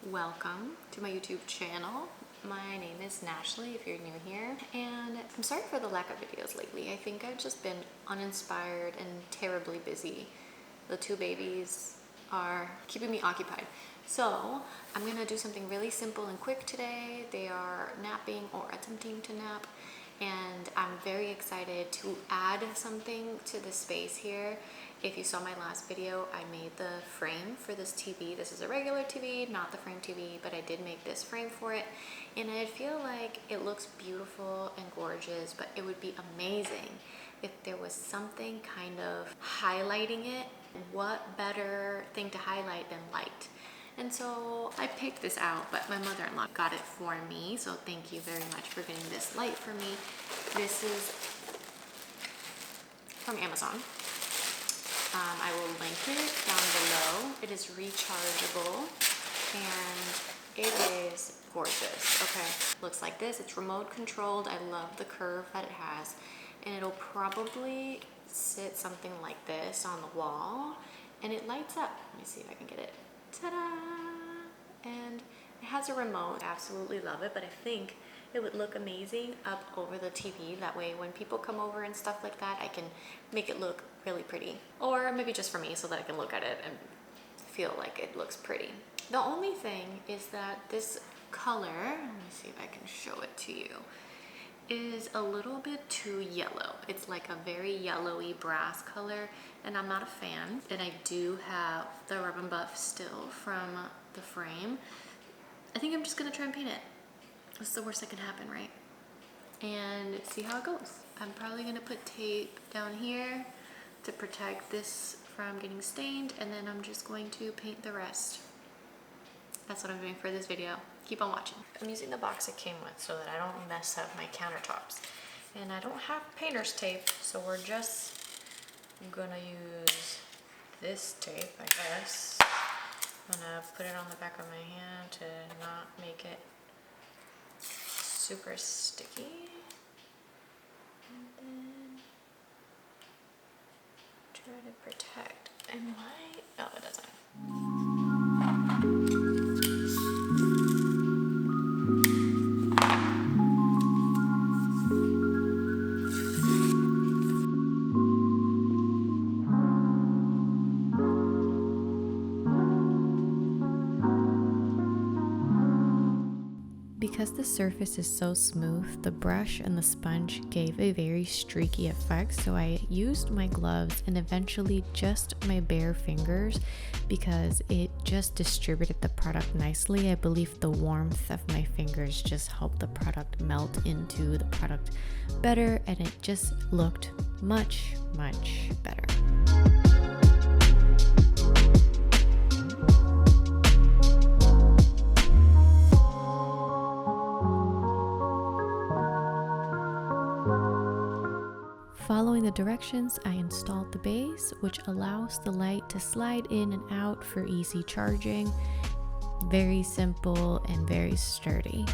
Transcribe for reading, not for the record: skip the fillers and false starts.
welcome to my YouTube channel. My name is Nashley if you're new here, and I'm sorry for the lack of videos lately. I think I've just been uninspired and terribly busy. The two babies are keeping me occupied. So I'm gonna do something really simple and quick today. They are napping or attempting to nap, and I'm very excited to add something to the space here. If you saw my last video, I made the frame for this TV. This is a regular TV, not the frame TV, but I did make this frame for it. And I feel like it looks beautiful and gorgeous, but it would be amazing if there was something kind of highlighting it. What better thing to highlight than light? And so I picked this out, but my mother-in-law got it for me. So thank you very much for getting this light for me. This is from Amazon. I will link it down below. It is rechargeable and it is gorgeous. Okay, looks like this. It's remote controlled. I love the curve that it has, and it'll probably sit something like this on the wall, and it lights up. Let me see if I can get it. Ta-da! And it has a remote. I absolutely love it, but I think it would look amazing up over the TV. That way when people come over and stuff like that, I can make it look really pretty. Or maybe just for me, so that I can look at it and feel like it looks pretty. The only thing is that this color, let me see if I can show it to you, is a little bit too yellow. It's like a very yellowy brass color, and I'm not a fan. And I do have the rub and buff still from the frame. I think I'm just gonna try and paint it. What's the worst that can happen, right? And see how it goes. I'm probably gonna put tape down here to protect this from getting stained, and then I'm just going to paint the rest. That's what I'm doing for this video. Keep on watching. I'm using the box it came with so that I don't mess up my countertops. And I don't have painter's tape, so we're just gonna use this tape, I guess. I'm gonna put it on the back of my hand to not make it super sticky. And then try to protect. And why? Oh, it doesn't. Because the surface is so smooth, the brush and the sponge gave a very streaky effect, so I used my gloves and eventually just my bare fingers because it just distributed the product nicely. I believe the warmth of my fingers just helped the product melt into the product better, and it just looked much, much better. Following the directions, I installed the base, which allows the light to slide in and out for easy charging. Very simple and very sturdy.